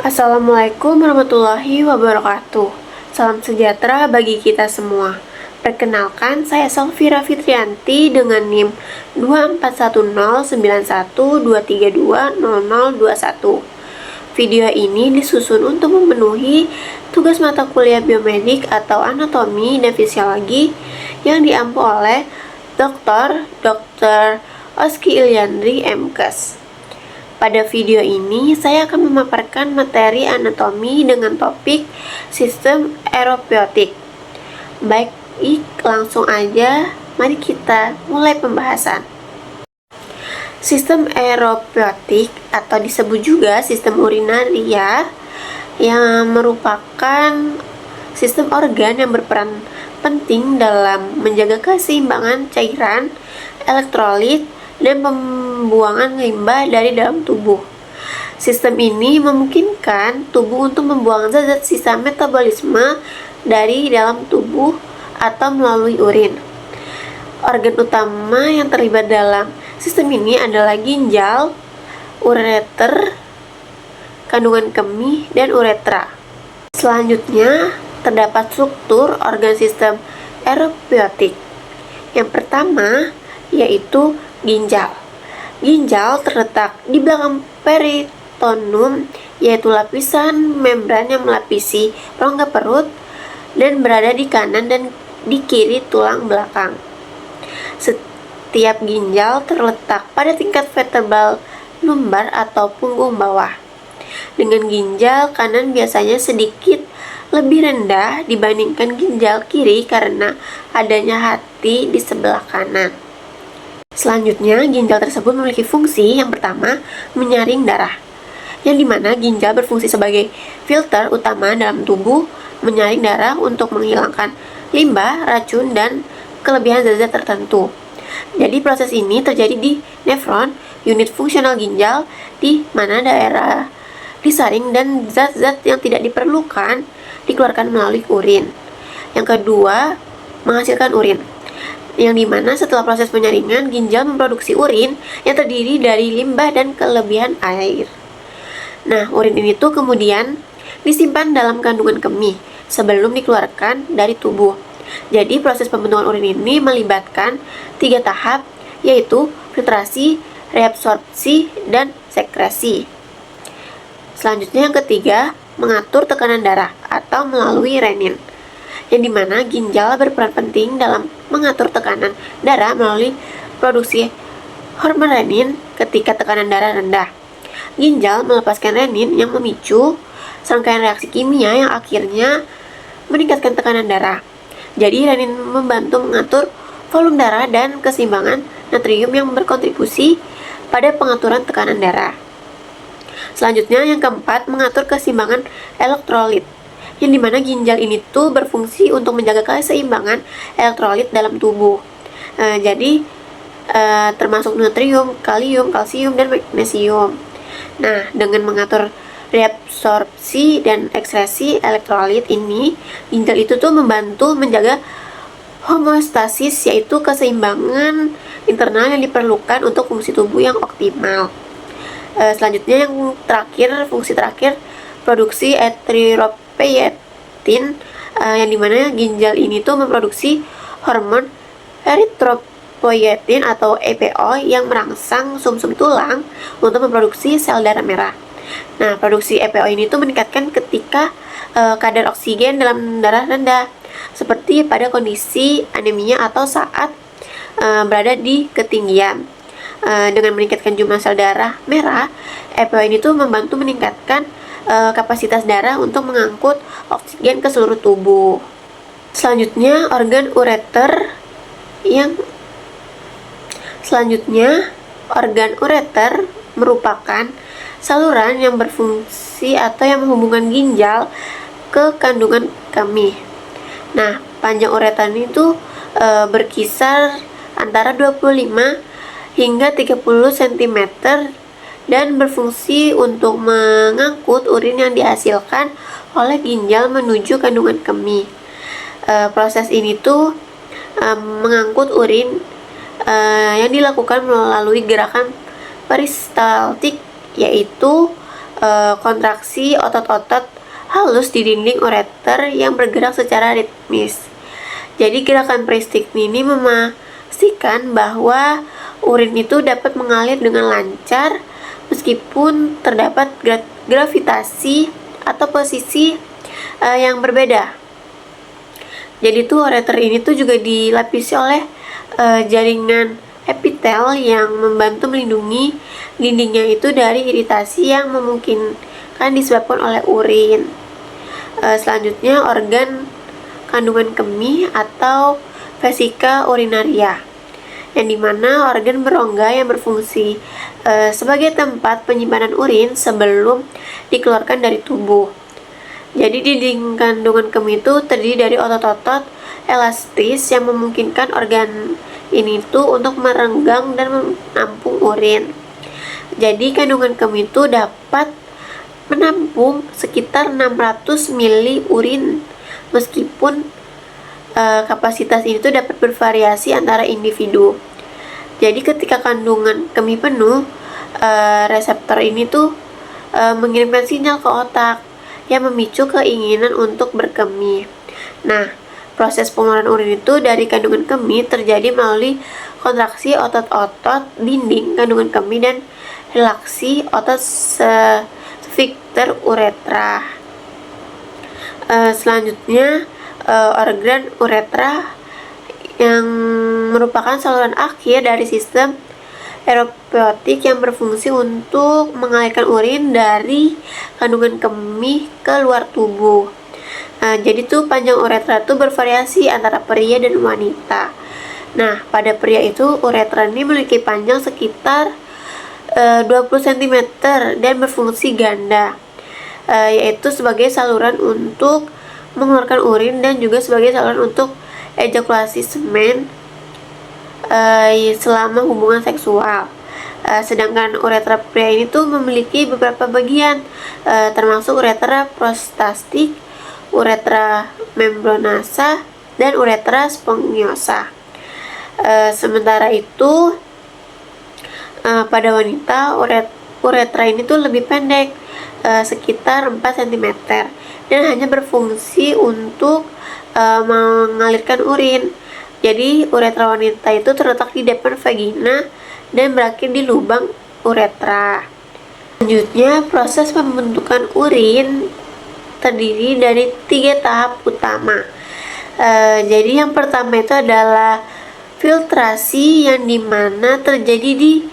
Assalamualaikum warahmatullahi wabarakatuh. Salam sejahtera bagi kita semua. Perkenalkan, saya Salvira Fitrianti dengan NIM 2410912320021. Video ini disusun untuk memenuhi tugas mata kuliah biomedik atau anatomi dan fisiologi yang diampu oleh Dr. Oski Iliandri MKes. Pada video ini, saya akan memaparkan materi anatomi dengan topik sistem aeropoietik. Baik, langsung aja, mari kita mulai pembahasan. Sistem aeropoietik atau disebut juga sistem urinaria yang merupakan sistem organ yang berperan penting dalam menjaga keseimbangan cairan, elektrolit, dan pembuangan limbah dari dalam tubuh. Sistem ini memungkinkan tubuh untuk membuang zat-zat sisa metabolisme dari dalam tubuh atau melalui urin. Organ utama yang terlibat dalam sistem ini adalah ginjal, ureter, kandungan kemih, dan uretra. Selanjutnya, terdapat struktur organ sistem aeropoietik. Yang pertama, yaitu ginjal. Ginjal terletak di belakang peritoneum, yaitu lapisan membran yang melapisi rongga perut dan berada di kanan dan di kiri tulang belakang. Setiap ginjal terletak pada tingkat vertebral lumbar atau punggung bawah. Dengan ginjal kanan biasanya sedikit lebih rendah dibandingkan ginjal kiri karena adanya hati di sebelah kanan. Selanjutnya, ginjal tersebut memiliki fungsi yang pertama, menyaring darah, yang dimana ginjal berfungsi sebagai filter utama dalam tubuh, menyaring darah untuk menghilangkan limbah, racun, dan kelebihan zat-zat tertentu. Jadi proses ini terjadi di nefron, unit fungsional ginjal, di mana daerah disaring dan zat-zat yang tidak diperlukan dikeluarkan melalui urin. Yang kedua, menghasilkan urin, yang dimana setelah proses penyaringan, ginjal memproduksi urin yang terdiri dari limbah dan kelebihan air. Nah, urin ini tuh kemudian disimpan dalam kandungan kemih sebelum dikeluarkan dari tubuh. Jadi, proses pembentukan urin ini melibatkan 3 tahap, yaitu filtrasi, reabsorpsi, dan sekresi. Selanjutnya yang ketiga, mengatur tekanan darah atau melalui renin, yang dimana ginjal berperan penting dalam mengatur tekanan darah melalui produksi hormon renin ketika tekanan darah rendah. Ginjal melepaskan renin yang memicu serangkaian reaksi kimia yang akhirnya meningkatkan tekanan darah. Jadi renin membantu mengatur volume darah dan keseimbangan natrium yang berkontribusi pada pengaturan tekanan darah. Selanjutnya yang keempat, mengatur keseimbangan elektrolit, yang dimana ginjal ini tuh berfungsi untuk menjaga keseimbangan elektrolit dalam tubuh. Termasuk natrium, kalium, kalsium, dan magnesium. Nah, dengan mengatur reabsorpsi dan ekskresi elektrolit ini, ginjal itu tuh membantu menjaga homeostasis, yaitu keseimbangan internal yang diperlukan untuk fungsi tubuh yang optimal. Selanjutnya yang terakhir, fungsi terakhir, produksi eritropoietin, yang dimana ginjal ini tuh memproduksi hormon eritropoietin atau EPO yang merangsang sumsum tulang untuk memproduksi sel darah merah. Nah, produksi EPO ini tuh meningkatkan ketika kadar oksigen dalam darah rendah, seperti pada kondisi anemia atau saat berada di ketinggian. Dengan meningkatkan jumlah sel darah merah, EPO ini tuh membantu meningkatkan kapasitas darah untuk mengangkut oksigen ke seluruh tubuh. Selanjutnya, organ ureter merupakan saluran yang berfungsi atau yang menghubungkan ginjal ke kandungan kemih. Nah, panjang ureter itu berkisar antara 25 hingga 30 cm dan berfungsi untuk mengangkut urin yang dihasilkan oleh ginjal menuju kandungan kemih. Proses ini tuh mengangkut urin yang dilakukan melalui gerakan peristaltik, yaitu kontraksi otot-otot halus di dinding ureter yang bergerak secara ritmis. Jadi gerakan peristik ini memastikan bahwa urin itu dapat mengalir dengan lancar meskipun terdapat gravitasi atau posisi yang berbeda. Jadi tuh ureter ini tuh juga dilapisi oleh jaringan epitel yang membantu melindungi dindingnya itu dari iritasi yang memungkinkan disebabkan oleh urin. Selanjutnya organ kandungan kemih atau vesika urinaria, yang dimana organ berongga yang berfungsi sebagai tempat penyimpanan urin sebelum dikeluarkan dari tubuh. Jadi dinding kandungan kemih itu terdiri dari otot-otot elastis yang memungkinkan organ ini tuh untuk merenggang dan menampung urin. Jadi kandungan kemih itu dapat menampung sekitar 600 mili urin, meskipun kapasitas ini tuh dapat bervariasi antara individu. Jadi ketika kandungan kemih penuh, reseptor ini tuh mengirimkan sinyal ke otak yang memicu keinginan untuk berkemih. Nah, proses pengeluaran urin itu dari kandungan kemih terjadi melalui kontraksi otot-otot dinding kandungan kemih dan relaksi otot sphincter uretra. Selanjutnya organ uretra yang merupakan saluran akhir dari sistem aeropoietik yang berfungsi untuk mengalirkan urin dari kandungan kemih ke luar tubuh. Jadi tuh panjang uretra tuh bervariasi antara pria dan wanita. Nah, pada pria itu uretra ini memiliki panjang sekitar 20 cm dan berfungsi ganda, yaitu sebagai saluran untuk mengeluarkan urin dan juga sebagai saluran untuk ejakulasi semen selama hubungan seksual. Sedangkan uretra pria ini tuh memiliki beberapa bagian, termasuk uretra prostatik, uretra membranosa, dan uretra spongiosa. Sementara itu pada wanita uretra ini tuh lebih pendek, sekitar 4 cm, dan hanya berfungsi untuk mengalirkan urin. Jadi uretra wanita itu terletak di depan vagina dan berakhir di lubang uretra. Selanjutnya, proses pembentukan urin terdiri dari 3 tahap utama. Jadi yang pertama itu adalah filtrasi, yang dimana terjadi di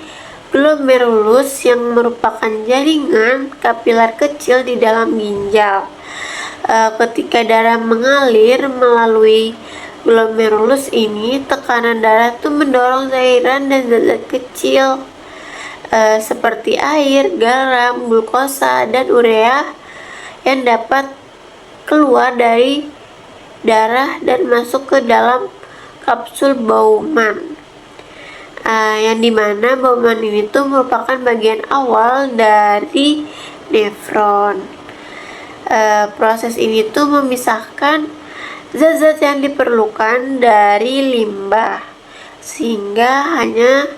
glomerulus yang merupakan jaringan kapiler kecil di dalam ginjal. Ketika darah mengalir melalui glomerulus ini, tekanan darah itu mendorong cairan dan zat-zat kecil seperti air, garam, glukosa, dan urea yang dapat keluar dari darah dan masuk ke dalam kapsul Bowman, yang dimana Bowman ini tuh merupakan bagian awal dari nefron. Proses ini tuh memisahkan zat-zat yang diperlukan dari limbah, sehingga hanya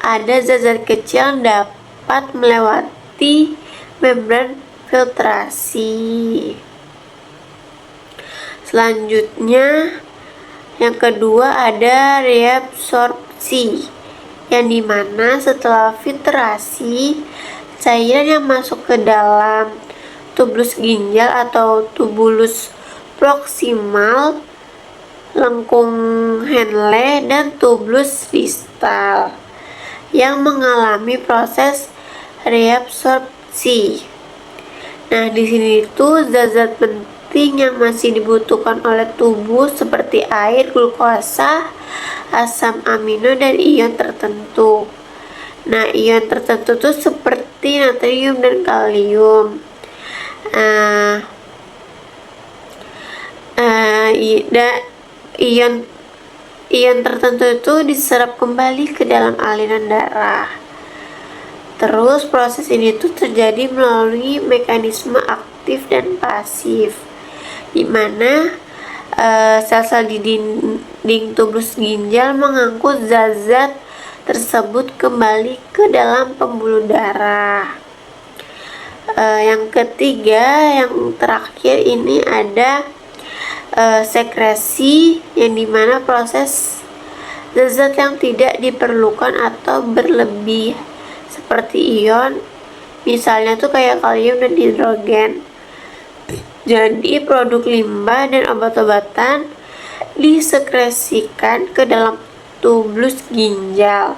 ada zat-zat kecil yang dapat melewati membran filtrasi. Selanjutnya, yang kedua ada reabsorpsi, yang dimana setelah filtrasi, cairan yang masuk ke dalam tubulus ginjal atau tubulus proksimal, lengkung Henle, dan tubulus distal yang mengalami proses reabsorpsi. Nah, di sini itu zat-zat penting yang masih dibutuhkan oleh tubuh seperti air, glukosa, asam amino, dan ion tertentu. Nah, ion tertentu itu seperti natrium dan kalium. Ion tertentu itu diserap kembali ke dalam aliran darah. Terus proses ini tuh terjadi melalui mekanisme aktif dan pasif, di mana sel-sel di dinding tubulus ginjal mengangkut zat-zat tersebut kembali ke dalam pembuluh darah. Yang ketiga, yang terakhir ini ada sekresi, yang dimana proses zat yang tidak diperlukan atau berlebih seperti ion, misalnya tuh kayak kalium dan hidrogen. Jadi produk limbah dan obat-obatan disekresikan ke dalam tubus ginjal.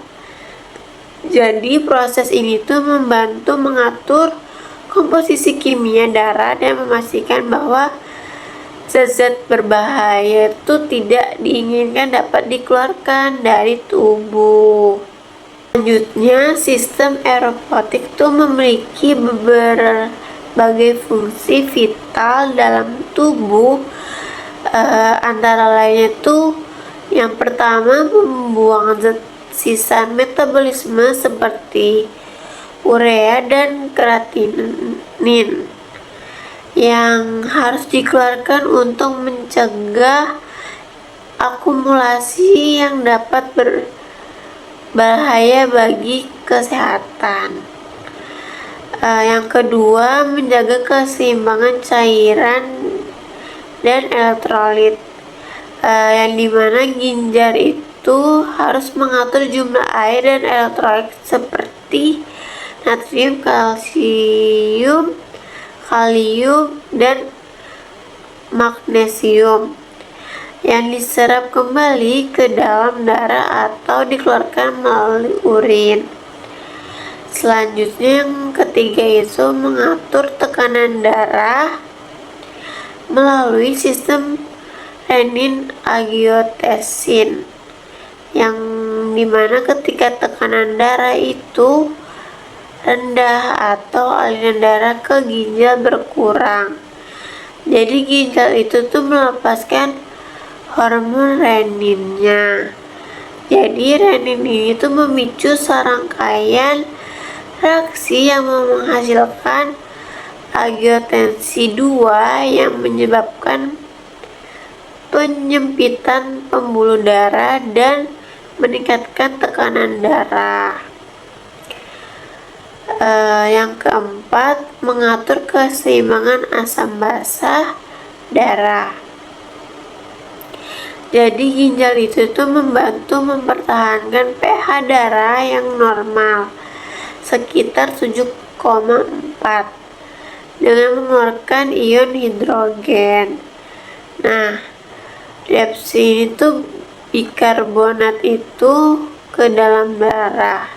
Jadi proses ini tuh membantu mengatur komposisi kimia darah dan memastikan bahwa zat-zat berbahaya itu tidak diinginkan dapat dikeluarkan dari tubuh. Selanjutnya, sistem aeropotik itu memiliki berbagai fungsi vital dalam tubuh. Antara lainnya itu yang pertama, pembuangan zat sisa metabolisme seperti urea dan kreatinin yang harus dikeluarkan untuk mencegah akumulasi yang dapat berbahaya bagi kesehatan. Yang kedua, menjaga keseimbangan cairan dan elektrolit, yang dimana ginjal itu harus mengatur jumlah air dan elektrolit seperti natrium, kalsium, kalium, dan magnesium yang diserap kembali ke dalam darah atau dikeluarkan melalui urin. Selanjutnya, yang ketiga itu mengatur tekanan darah melalui sistem renin-angiotensin, yang dimana ketika tekanan darah itu rendah atau aliran darah ke ginjal berkurang, jadi ginjal itu tuh melepaskan hormon reninnya. Jadi renin ini tuh memicu serangkaian reaksi yang menghasilkan angiotensin 2 yang menyebabkan penyempitan pembuluh darah dan meningkatkan tekanan darah. Yang keempat, mengatur keseimbangan asam basa darah. Jadi ginjal itu tuh membantu mempertahankan pH darah yang normal sekitar 7,4 dengan mengeluarkan ion hidrogen. Nah, reaksi ini tuh bikarbonat itu ke dalam darah.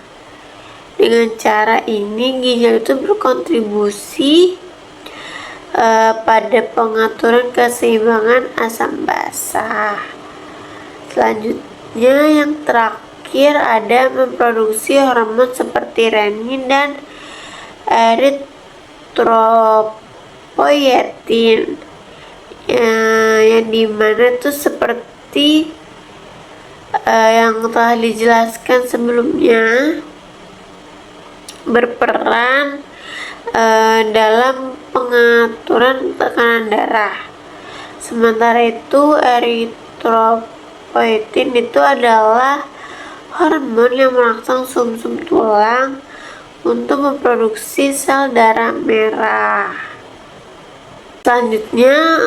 Dengan cara ini ginjal itu berkontribusi pada pengaturan keseimbangan asam basa. Selanjutnya, yang terakhir ada memproduksi hormon seperti renin dan eritropoietin, yang dimana itu seperti yang telah dijelaskan sebelumnya, berperan dalam pengaturan tekanan darah. Sementara itu eritropoietin itu adalah hormon yang merangsang sumsum tulang untuk memproduksi sel darah merah. Selanjutnya,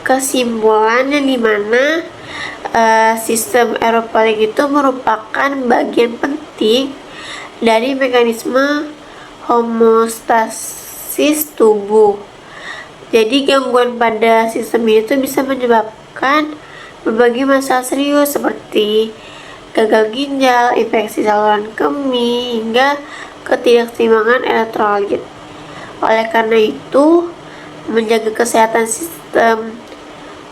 kesimpulan yang dimana sistem aeropotik itu merupakan bagian penting dari mekanisme homeostasis tubuh. Jadi gangguan pada sistem itu bisa menyebabkan berbagai masalah serius seperti gagal ginjal, infeksi saluran kemih, hingga ketidakseimbangan elektrolit. Oleh karena itu, menjaga kesehatan sistem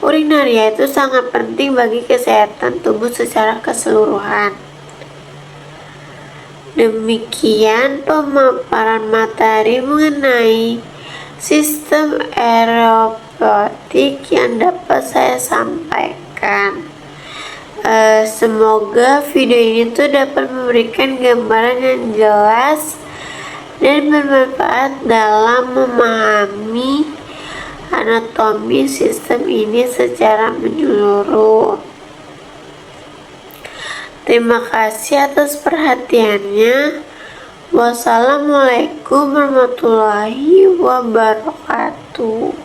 urinaria itu sangat penting bagi kesehatan tubuh secara keseluruhan. Demikian pemaparan materi mengenai sistem aeropotik yang dapat saya sampaikan. Semoga video ini tuh dapat memberikan gambaran yang jelas dan bermanfaat dalam memahami anatomi sistem ini secara menyeluruh. Terima kasih atas perhatiannya. Wassalamualaikum warahmatullahi wabarakatuh.